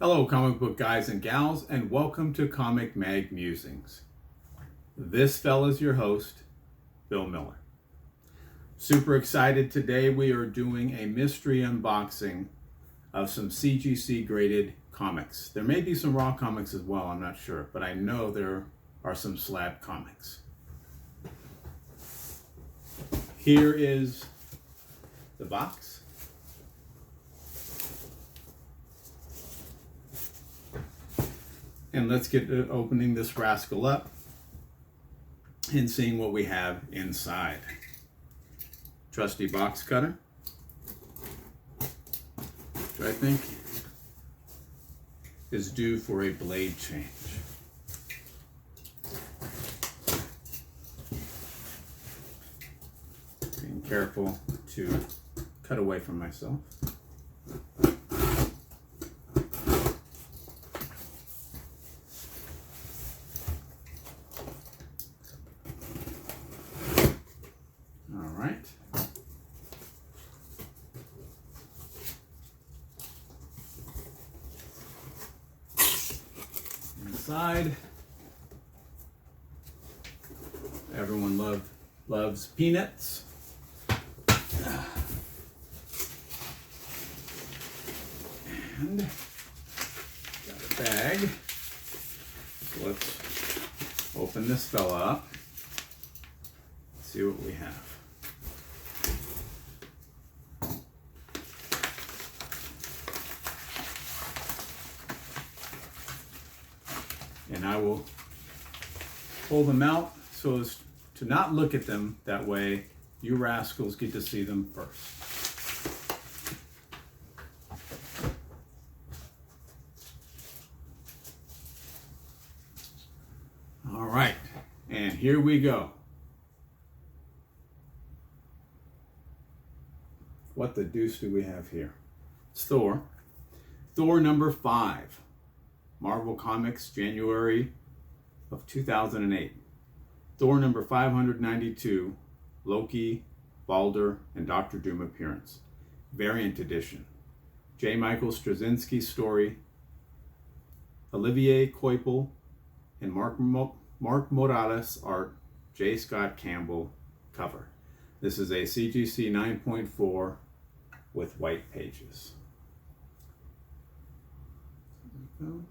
Hello, comic book guys and gals, and welcome to Comic Mag Musings. This fella's your host, Bill Miller. Super excited today. We are doing a mystery unboxing of some CGC graded comics. There may be some raw comics as well, I'm not sure, but I know there are some slab comics. Here is the box. And let's get to opening this rascal up and seeing what we have inside. Trusty box cutter, which I think is due for a blade change. Being careful to cut away from myself. Inside, everyone loves peanuts. And got a bag. So let's open this fella up. See what we have. And I will pull them out so as to not look at them. That way you rascals get to see them first. All right, and here we go. What the deuce do we have here? It's Thor. Thor number 5. Marvel Comics, January of 2008. Thor number 592, Loki, Balder, and Doctor Doom appearance. Variant edition. J. Michael Straczynski story. Olivier Coipel and Mark Morales art. J. Scott Campbell cover. This is a CGC 9.4 with white pages. There we go.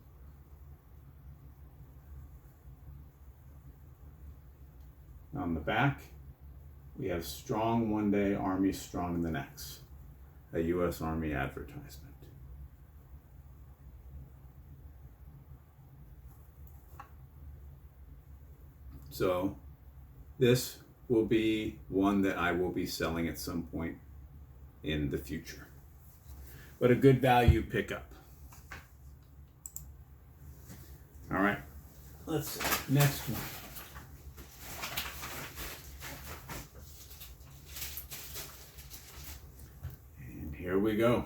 On the back, we have strong one day, Army strong the next, a U.S. Army advertisement. So this will be one that I will be selling at some point in the future, but a good value pickup. All right, let's see. Next one. Here we go.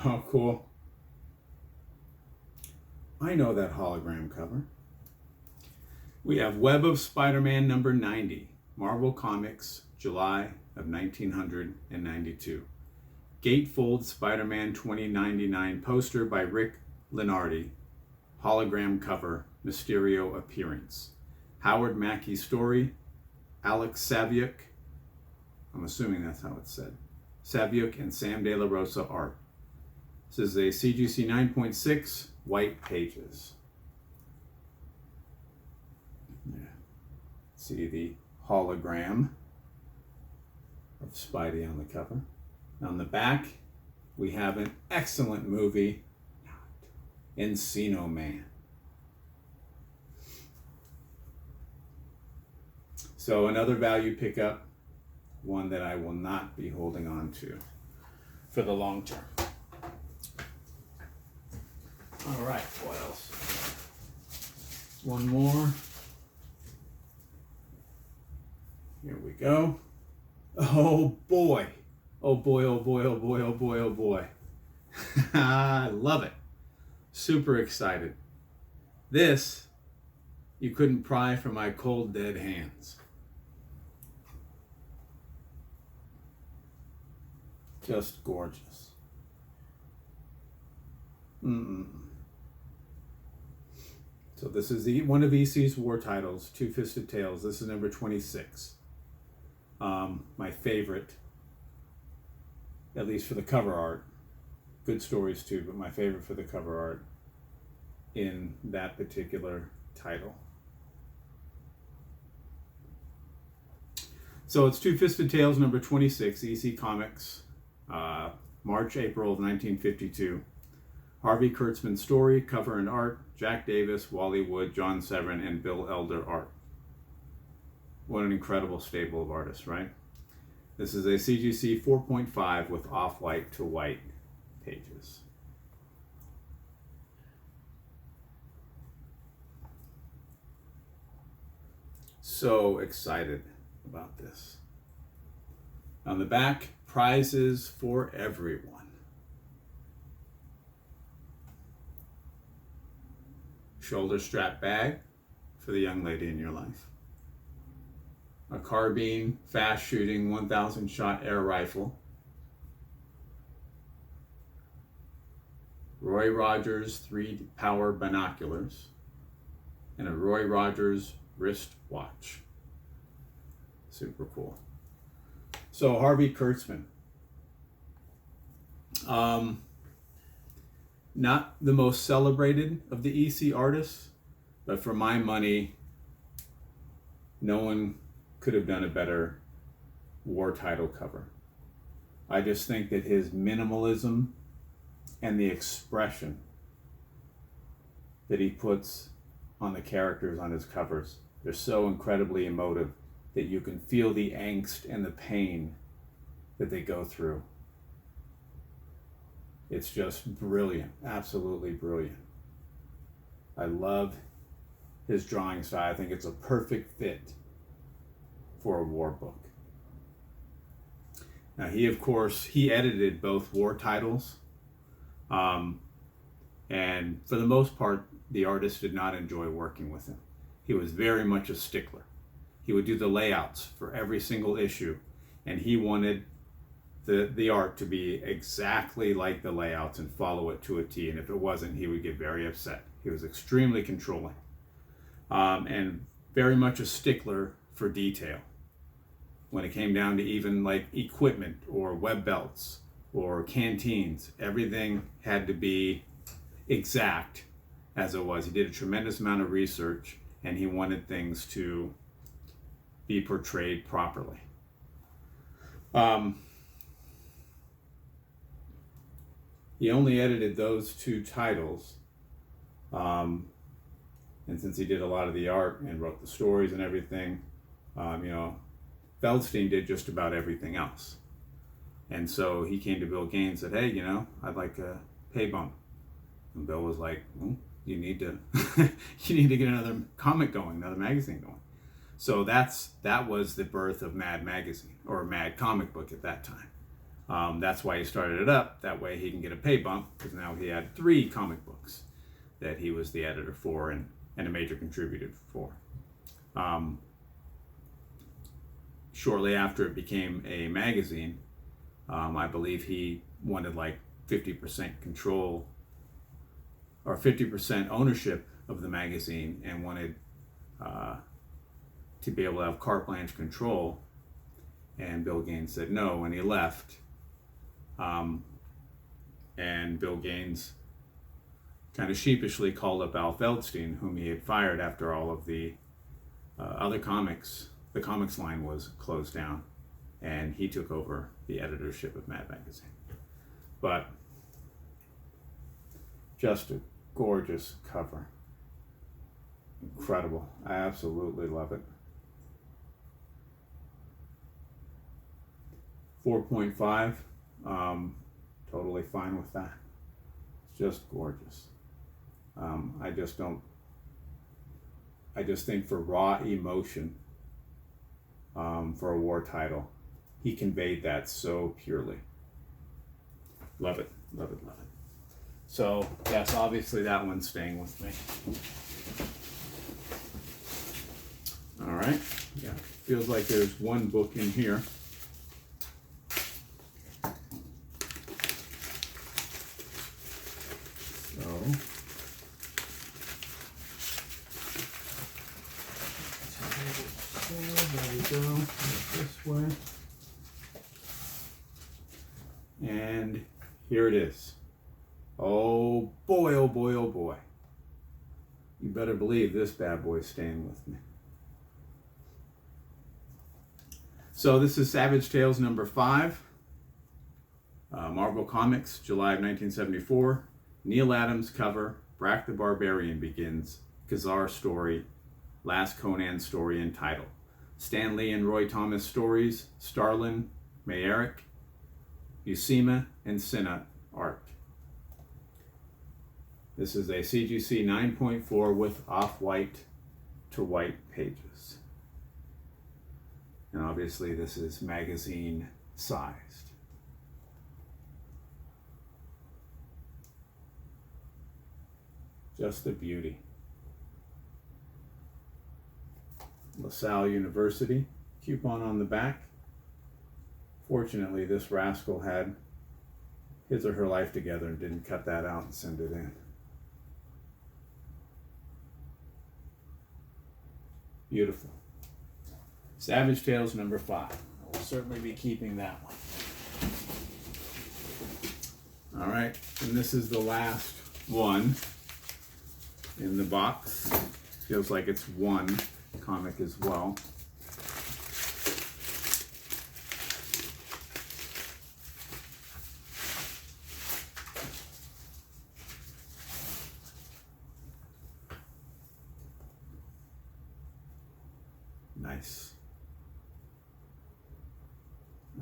Oh, cool. I know that hologram cover. We have Web of Spider-Man number 90, Marvel Comics, July of 1992. Gatefold Spider-Man 2099 poster by Rick Lenardi. Hologram cover, Mysterio appearance. Howard Mackey story, Alex Saviuk. I'm assuming that's how it's said. Saviuk and Sam De La Rosa art. This is a CGC 9.6, white pages. Yeah. See the hologram of Spidey on the cover. On the back, we have an excellent movie, Encino Man. So another value pickup. One that I will not be holding on to for the long term. All right, what else? One more. Here we go. Oh boy. Oh boy, oh boy, oh boy, oh boy, oh boy. I love it. Super excited. This, you couldn't pry from my cold, dead hands. Just gorgeous. So this is one of EC's war titles, Two-Fisted Tales. This is number 26. My favorite, at least for the cover art. Good stories too, but my favorite for the cover art in that particular title. So it's Two-Fisted Tales number 26, EC Comics, March, April of 1952. Harvey Kurtzman story, cover and art, Jack Davis, Wally Wood, John Severin, and Bill Elder art. What an incredible stable of artists, right? This is a CGC 4.5 with off-white to white pages. So excited about this. On the back, prizes for everyone. Shoulder strap bag for the young lady in your life. A carbine, fast shooting, 1,000 shot air rifle. Roy Rogers 3-power binoculars. And a Roy Rogers wrist watch. Super cool. So Harvey Kurtzman. Not the most celebrated of the EC artists, but for my money, no one could have done a better war title cover. I just think that his minimalism and the expression that he puts on the characters on his covers, they're so incredibly emotive that you can feel the angst and the pain that they go through. It's just brilliant, absolutely brilliant. I love his drawing style. I think it's a perfect fit for a war book. Now he edited both war titles. And for the most part, the artist did not enjoy working with him. He was very much a stickler. He would do the layouts for every single issue, and he wanted the art to be exactly like the layouts and follow it to a T, and if it wasn't, he would get very upset. He was extremely controlling, and very much a stickler for detail. When it came down to even like equipment or web belts or canteens, everything had to be exact as it was. He did a tremendous amount of research, and he wanted things to be portrayed properly. He only edited those two titles, and since he did a lot of the art and wrote the stories and everything, Feldstein did just about everything else. And so he came to Bill Gaines and said, hey, I'd like a pay bump. And Bill was like, well, you need to get another comic going, another magazine going. So that was the birth of Mad Magazine, or Mad Comic Book at that time. That's why he started it up. That way he can get a pay bump, because now he had 3 comic books that he was the editor for and a major contributor for. Shortly after it became a magazine, I believe he wanted like 50% control or 50% ownership of the magazine, and wanted to be able to have carte blanche control. And Bill Gaines said no, and he left. And Bill Gaines kind of sheepishly called up Al Feldstein, whom he had fired after all of the other comics. The comics line was closed down, and he took over the editorship of Mad Magazine. But just a gorgeous cover. Incredible. I absolutely love it. 4.5, totally fine with that. It's just gorgeous. I just think for raw emotion, for a war title, he conveyed that so purely. Love it, love it, love it. So yes, obviously that one's staying with me. All right, yeah, feels like there's one book in here. there we go. This way. And here it is. Oh boy, oh boy, oh boy. You better believe this bad boy's staying with me. So this is Savage Tales number 5. Marvel Comics, July of 1974. Neil Adams cover. Brack the Barbarian begins. Khazar story. Last Conan story and title. Stan Lee and Roy Thomas stories. Starlin, Mayerick, Buscema, and Sinha art. This is a CGC 9.4 with off-white to white pages. And obviously this is magazine sized. Just a beauty. LaSalle University, coupon on the back. Fortunately, this rascal had his or her life together and didn't cut that out and send it in. Beautiful. Savage Tales number 5. I will certainly be keeping that one. All right, and this is the last one in the box. Feels like it's one comic as well. Nice.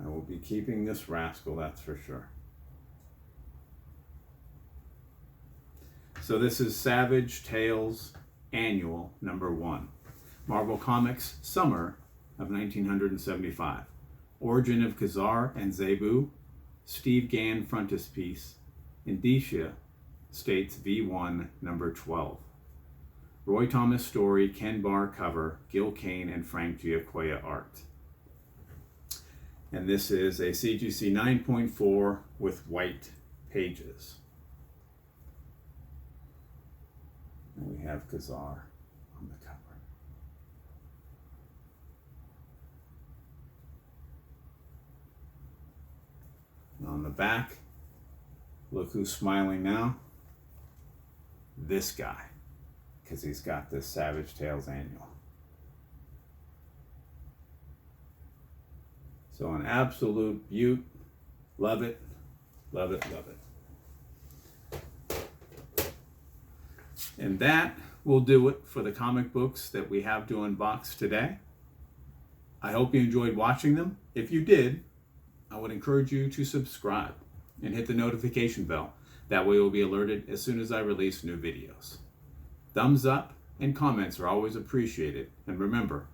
I will be keeping this rascal, that's for sure. So this is Savage Tales Annual number 1. Marvel Comics Summer of 1975. Origin of Khazar and Zebu. Steve Gann frontispiece. Indicia states V1 number 12. Roy Thomas story, Ken Barr cover, Gil Kane and Frank Giacoia art. And this is a CGC 9.4 with white pages. And we have Khazar on the cover. And on the back, look who's smiling now. This guy, because he's got this Savage Tales Annual. So an absolute beaut. Love it, love it, love it. And that will do it for the comic books that we have to unbox today. I hope you enjoyed watching them. If you did, I would encourage you to subscribe and hit the notification bell. That way you'll be alerted as soon as I release new videos. Thumbs up and comments are always appreciated. And remember,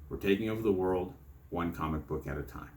we're taking over the world one comic book at a time.